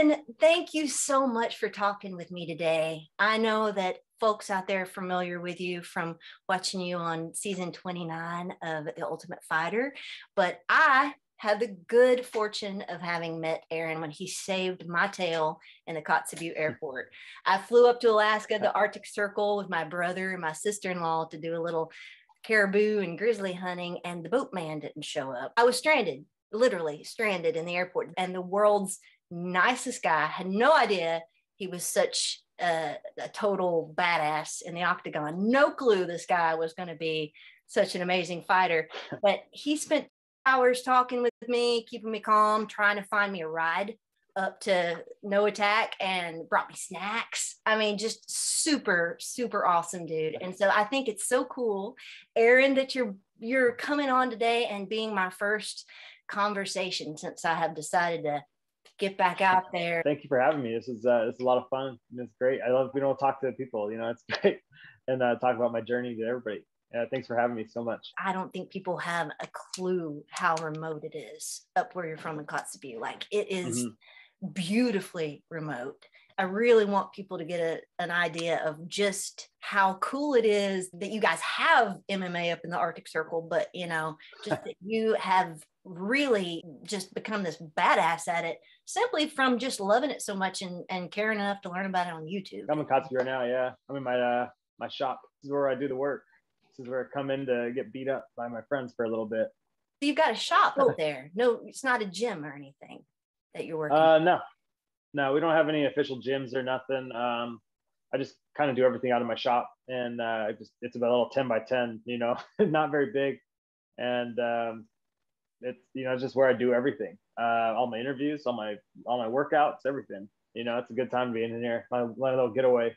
Aaron, thank you so much for talking with me today. I know that folks out there are familiar with you from watching you on season 29 of The Ultimate Fighter, but I had the good fortune of having met Aaron when he saved my tail in the Kotzebue airport. I flew up to Alaska, the Arctic Circle, with my brother and my sister-in-law to do a little caribou and grizzly hunting, and the boatman didn't show up. I was stranded, literally stranded in the airport, and the world's nicest guy had no idea he was such a total badass in the octagon. No clue this guy was going to be such an amazing fighter, but he spent hours talking with me, keeping me calm, trying to find me a ride up to No Attack, and brought me snacks. I mean, just super, super awesome dude. And so I think it's so cool, Aaron, that you're coming on today and being my first conversation since I have decided to get back out there. Thank you for having me. This is a lot of fun. It's great. I love being able to talk to people, it's great. And talk about my journey to everybody. Thanks for having me so much. I don't think people have a clue how remote it is up where you're from in Kotzebue. Like, it is beautifully remote. I really want people to get an idea of just how cool it is that you guys have MMA up in the Arctic Circle, but just that you have really just become this badass at it simply from just loving it so much and caring enough to learn about it on YouTube. I'm in Kotzebue right now. Yeah, I'm in my shop. This is where I do the work. This is where I come in to get beat up by my friends for a little bit. So you've got a shop up there. No, it's not a gym or anything that you're working. No, we don't have any official gyms or nothing. I just kind of do everything out of my shop, and it's about a little 10 by 10, not very big. And it's just where I do everything. All my interviews, all my workouts, everything. It's a good time to be in here. My little getaway.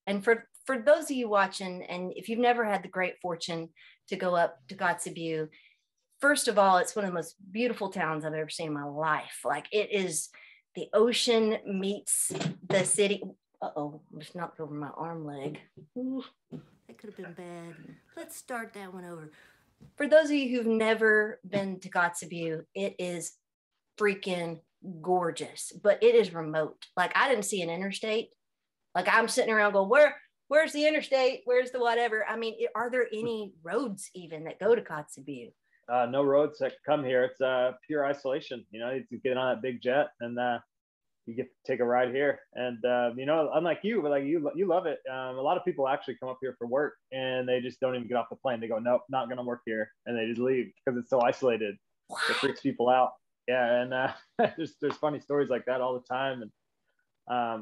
And for those of you watching, and if you've never had the great fortune to go up to Kotzebue, first of all, it's one of the most beautiful towns I've ever seen in my life. Like, it is, the ocean meets the city. Uh-oh, I just knocked over my arm leg. Ooh, that could have been bad. Let's start that one over. For those of you who've never been to Kotzebue, it is freaking gorgeous, but it is remote. Like, I didn't see an interstate. Like, I'm sitting around going, where's the interstate? Where's the whatever? I mean, are there any roads even that go to Kotzebue? No roads that come here. It's pure isolation. You get on that big jet and you get to take a ride here. And unlike you, but like you love it. A lot of people actually come up here for work and they just don't even get off the plane. They go, nope, not gonna work here, and they just leave because it's so isolated. What? It freaks people out. Yeah, and there's funny stories like that all the time. And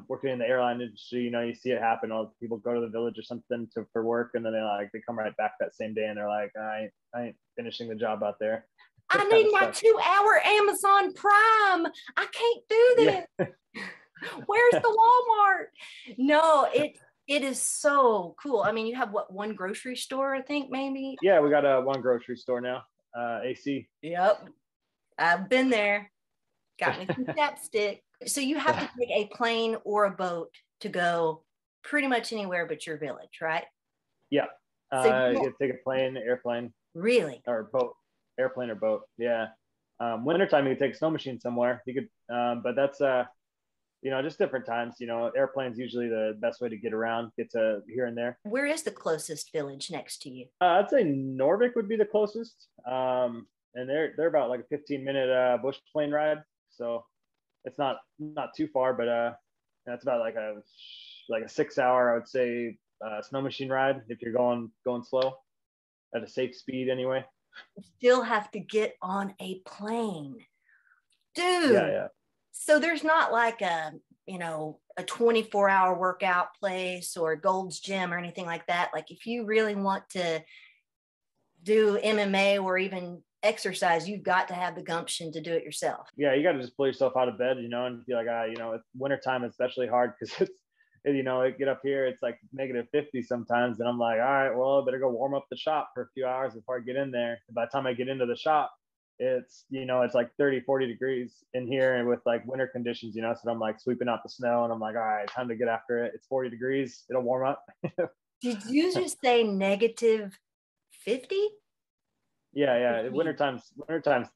working in the airline industry, you see it happen. All people go to the village or something for work, and then they come right back that same day, and they're like, I ain't finishing the job out there. I need my 2-hour Amazon Prime. I can't do this. Yeah. Where's the Walmart? No, it is so cool. I mean, you have one grocery store, I think, maybe? Yeah, we got one grocery store now, AC. Yep. I've been there. Got me some chapstick. So you have to take a plane or a boat to go pretty much anywhere but your village, right? Yeah. So you could take a plane, airplane. Really? Or boat. Airplane or boat. Yeah. Wintertime, you could take a snow machine somewhere. You could, but that's, just different times. Airplane's usually the best way to get around, get to here and there. Where is the closest village next to you? I'd say Norvik would be the closest. And they're about like a 15-minute bush plane ride. So it's not too far, but that's about like a 6-hour, I would say, snow machine ride if you're going slow at a safe speed anyway. You still have to get on a plane, dude. Yeah. So there's not like a 24-hour workout place or Gold's Gym or anything like that. Like, if you really want to do MMA or even exercise, you've got to have the gumption to do it yourself. Yeah, you got to just pull yourself out of bed, and be like, it's wintertime, especially hard because it get up here, it's like -50 sometimes, and I'm like, all right, well, I better go warm up the shop for a few hours before I get in there. And by the time I get into the shop, it's like 30-40 degrees in here, and with like winter conditions, so I'm like sweeping out the snow, and I'm like, all right, time to get after it. It's 40 degrees, it'll warm up. Did you just say -50? Yeah. Wintertime's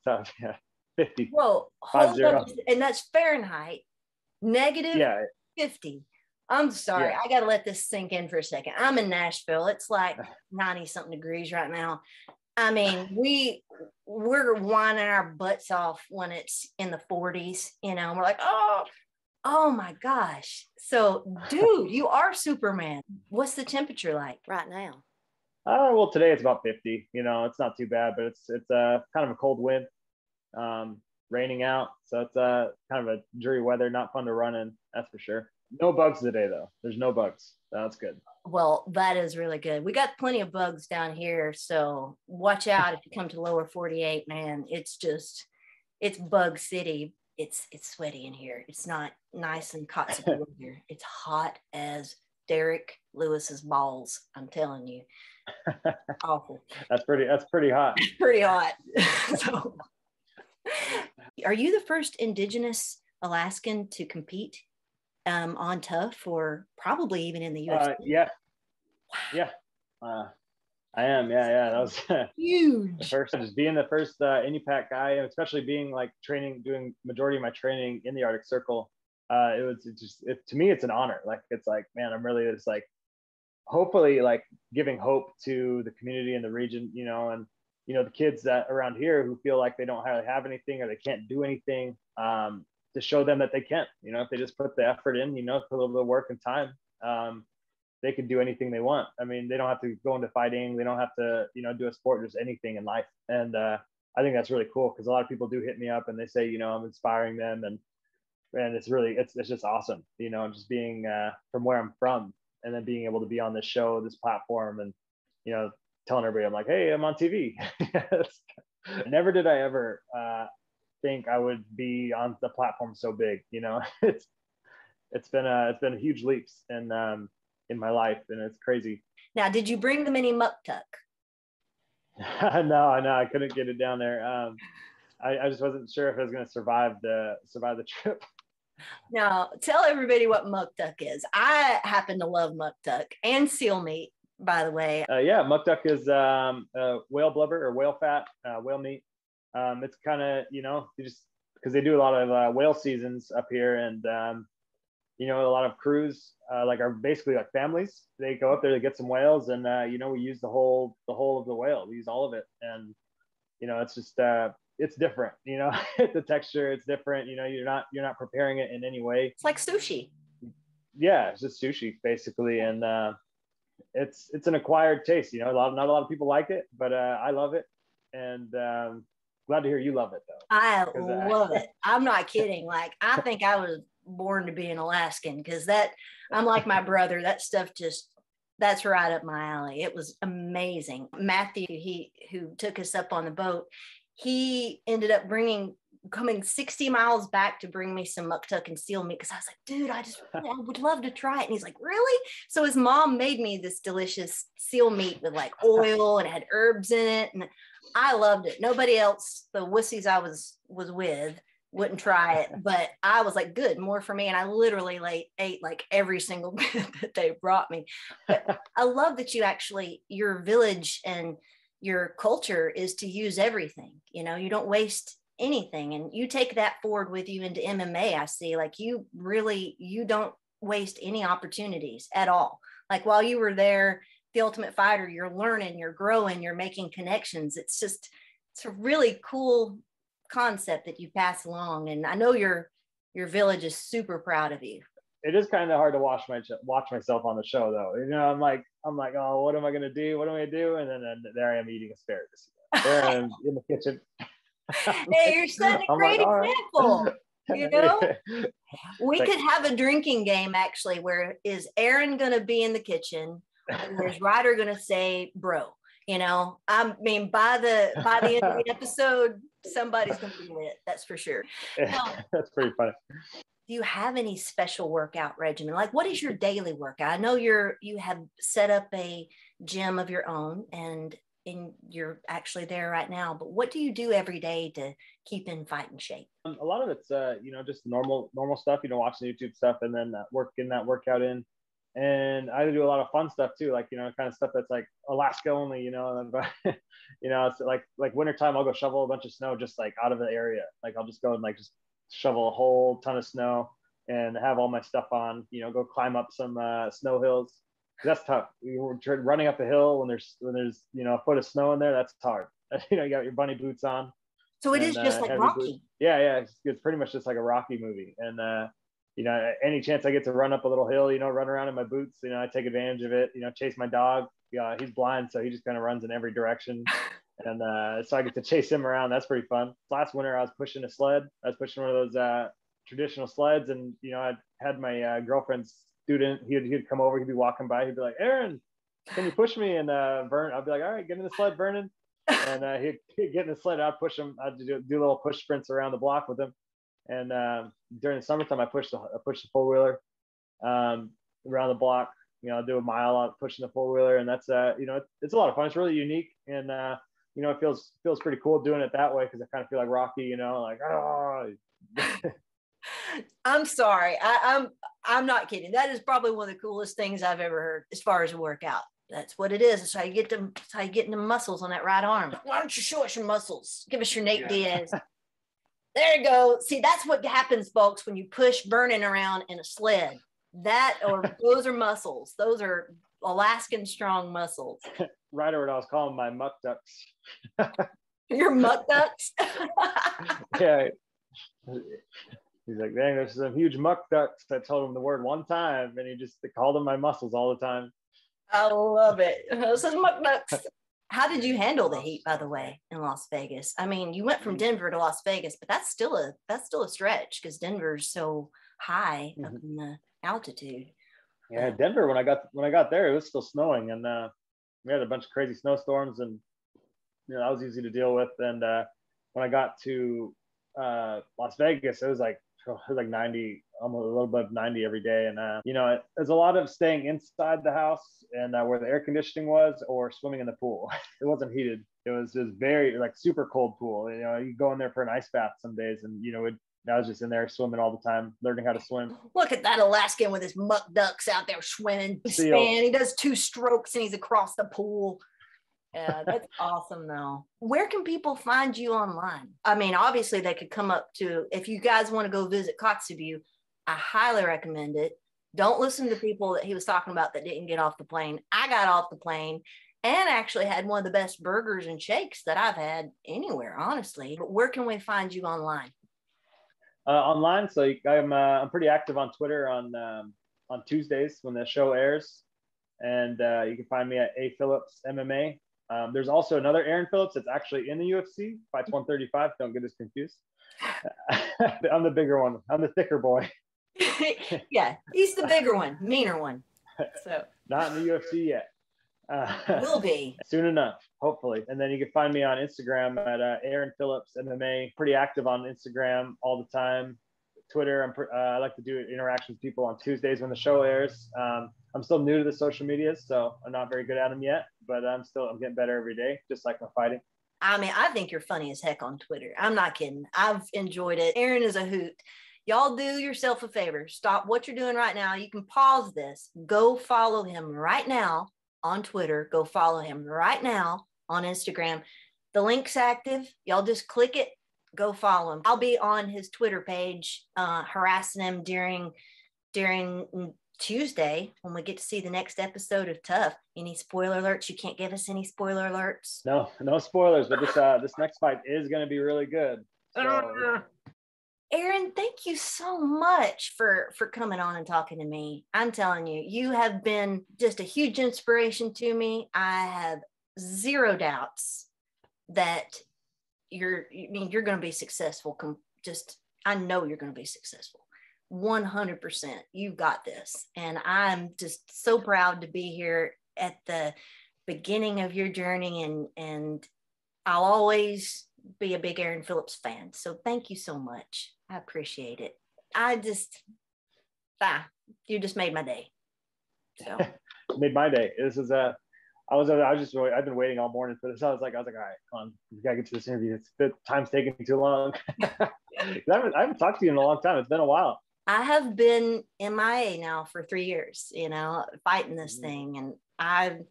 tough. Yeah. 50. Whoa, hold up. And that's Fahrenheit. Negative Yeah. 50. I'm sorry. Yeah. I got to let this sink in for a second. I'm in Nashville. It's like 90 something degrees right now. I mean, we're whining our butts off when it's in the 40s, you know, and we're like, oh my gosh. So, dude, you are Superman. What's the temperature like right now? Well, today it's about 50. You know, it's not too bad, but it's kind of a cold wind, raining out, so it's kind of a dreary weather. Not fun to run in, that's for sure. No bugs today though. There's no bugs. That's good. Well, that is really good. We got plenty of bugs down here, so watch out if you come to lower 48, man. It's bug city. It's sweaty in here. It's not nice and cotsy here. It's hot as Derek Lewis's balls. I'm telling you. Awful. That's pretty hot. Pretty hot. So, are you the first Indigenous Alaskan to compete on TUF, or probably even in the UFC? Yeah. I am. Yeah. That was huge. Just being the first IndyPac guy, and especially being like doing majority of my training in the Arctic Circle. To me, it's an honor. Like, it's like, man, I'm really just like, hopefully, like, giving hope to the community in the region, you know, and you know, the kids that around here who feel like they don't really have anything or they can't do anything, to show them that they can. You know, if they just put the effort in, you know, put a little bit of work and time, they can do anything they want. I mean, they don't have to go into fighting. They don't have to, you know, do a sport, just anything in life. And I think that's really cool, because a lot of people do hit me up and they say, you know, I'm inspiring them, and it's really, it's just awesome, you know, just being from where I'm from, and then being able to be on this show, this platform, and, you know, telling everybody, I'm like, hey, I'm on TV. Never did I ever think I would be on the platform so big, you know. It's been huge leaps in my life, and it's crazy. Now, did you bring them any muck tuck? No, I couldn't get it down there. I just wasn't sure if I was going to survive the trip. Now, tell everybody what muck tuck is. I happen to love muck tuck and seal meat, by the way. Yeah, muck tuck is whale blubber or whale fat, whale meat. It's kind of, you know, just because they do a lot of whale seasons up here, and you know, a lot of crews like are basically like families. They go up there to get some whales, and you know, we use the whole of the whale. We use all of it, and you know, it's just it's different. You know, the texture, it's different. You know, you're not preparing it in any way. It's like sushi. Yeah, it's just sushi basically, and it's an acquired taste. You know, not a lot of people like it, but I love it, and glad to hear you love it though. I love it. I'm not kidding. Like, I think I was born to be an Alaskan, because I'm like my brother. That stuff that's right up my alley. It was amazing. Matthew, who took us up on the boat, he ended up coming 60 miles back to bring me some muck tuck and seal meat, because I was like, dude, I would love to try it. And he's like, really? So his mom made me this delicious seal meat with like oil, and it had herbs in it, and I loved it. Nobody else, the wussies I was with, wouldn't try it, but I was like, good, more for me. And I literally ate like every single bit that they brought me. But I love that your village and your culture is to use everything. You know, you don't waste anything, and you take that forward with you into MMA. I see, like, you don't waste any opportunities at all. Like, while you were there, the Ultimate Fighter, you're learning, you're growing, you're making connections. It's a really cool concept that you pass along, and I know your village is super proud of you. It is kind of hard to watch myself on the show though. You know, I'm like, oh, what am I gonna do? And then there I am eating asparagus. There I am in the kitchen. Hey, you're setting a great example. Right. You know, we could have a drinking game actually, where is Aaron gonna be in the kitchen, or is Ryder gonna say bro? You know, I mean, by the end of the episode, somebody's going to be lit. That's for sure. That's pretty funny. Do you have any special workout regimen? Like, what is your daily workout? I know you have set up a gym of your own, and you're actually there right now, but what do you do every day to keep in fighting shape? A lot of it's, you know, just normal stuff, you know, watching YouTube stuff, and then getting that workout in. And I do a lot of fun stuff too, like, you know, kind of stuff that's like Alaska only, you know, but you know, it's like wintertime, I'll go shovel a bunch of snow just like out of the area. Like, I'll just go and like just shovel a whole ton of snow and have all my stuff on, go climb up some snow hills. That's tough. You're running up the hill when there's a foot of snow in there. That's hard. You got your bunny boots on. So it is just like Rocky. Boots. Yeah. It's pretty much just like a Rocky movie. And any chance I get to run up a little hill, run around in my boots, I take advantage of it. Chase my dog. He's blind, so he just kind of runs in every direction. And so I get to chase him around. That's pretty fun. Last winter, I was pushing a sled. I was pushing one of those traditional sleds, and I had my girlfriend's student. He'd come over. He'd be walking by. He'd be like, "Aaron, can you push me?" And Vernon, I'd be like, "All right, get in the sled, Vernon." And he'd get in the sled. I'd push him. I'd do little push sprints around the block with him. And during the summertime, I pushed the four wheeler around the block. I'll do a mile out pushing the four wheeler, and that's it's a lot of fun. It's really unique, and it feels pretty cool doing it that way, because I kind of feel like Rocky, like, oh. I'm sorry. I'm not kidding. That is probably one of the coolest things I've ever heard as far as a workout. That's what it is. It's how you get them. It's how you get the muscles on that right arm. Why don't you show us your muscles? Give us your Nate Diaz. There you go. See, that's what happens, folks, when you push Vernon around in a sled. Those are muscles. Those are Alaskan strong muscles. Right, or what I was calling my muck ducks. Your muck ducks? Yeah. He's like, dang, there's some huge muck ducks. I told him the word one time, and he just called them my muscles all the time. I love it. Those are muck ducks. How did you handle the heat, by the way, in Las Vegas? I mean, you went from Denver to Las Vegas, but that's still a stretch, because Denver's so high up in the altitude. Yeah, Denver, when I got there, it was still snowing, and we had a bunch of crazy snowstorms, and that was easy to deal with. And when I got to Las Vegas, it was like 90, almost a little bit 90 every day. And there's a lot of staying inside the house and where the air conditioning was, or swimming in the pool. It wasn't heated. It was just very super cold pool. You go in there for an ice bath some days, and I was just in there swimming all the time, learning how to swim. Look at that Alaskan with his muck ducks out there swimming. He does 2 strokes and he's across the pool. Yeah, that's awesome though. Where can people find you online? I mean, obviously they could come up to, if you guys want to go visit Kotzebue, I highly recommend it. Don't listen to people that he was talking about that didn't get off the plane. I got off the plane and actually had one of the best burgers and shakes that I've had anywhere, honestly. But where can we find you online? Online, so I'm pretty active on Twitter on Tuesdays when the show airs, and you can find me at A Phillips MMA. There's also another Aaron Phillips that's actually in the UFC, fights 135. Don't get us confused. I'm the bigger one. I'm the thicker boy. Yeah, he's the bigger one, meaner one. So not in the UFC yet. Will be soon enough, hopefully. And then you can find me on Instagram at Aaron Phillips MMA. Pretty active on Instagram all the time. Twitter, I like to do interactions with people on Tuesdays when the show airs. I'm still new to the social medias, so I'm not very good at them yet, but I'm getting better every day, just like my fighting. I mean, I think you're funny as heck on Twitter. I'm not kidding. I've enjoyed it. Aaron is a hoot. Y'all do yourself a favor. Stop what you're doing right now. You can pause this. Go follow him right now on Twitter. Go follow him right now on Instagram. The link's active. Y'all just click it. Go follow him. I'll be on his Twitter page harassing him during Tuesday when we get to see the next episode of TUF. Any spoiler alerts? You can't give us any spoiler alerts. No spoilers, but this next fight is going to be really good. So. Aaron, thank you so much for coming on and talking to me. I'm telling you, you have been just a huge inspiration to me. I have zero doubts that you're going to be successful. I know you're going to be successful. 100%. You've got this. And I'm just so proud to be here at the beginning of your journey. And I'll always be a big Aaron Phillips fan. So thank you so much. I appreciate it. You just made my day. So made my day. This is I've been waiting all morning for this. I was like, all right, come on, we gotta get to this interview. The time's taking too long. I haven't talked to you in a long time. It's been a while. I have been MIA now for 3 years, fighting this thing, and I'm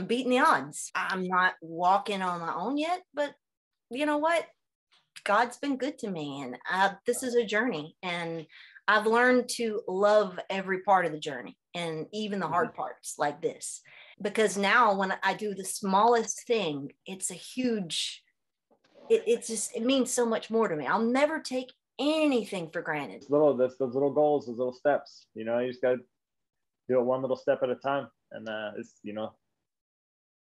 beating the odds. I'm not walking on my own yet, but you know what? God's been good to me, and this is a journey, and I've learned to love every part of the journey, and even the hard parts like this, because now when I do the smallest thing, it's a huge, it means so much more to me. I'll never take anything for granted. Those little goals, those little steps, you know, you just got to do it one little step at a time. And it's, you know,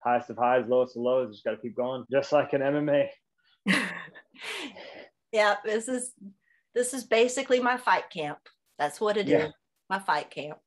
highest of highs, lowest of lows. You just got to keep going, just like in MMA. Yeah, this is basically my fight camp. That's what it is. My fight camp.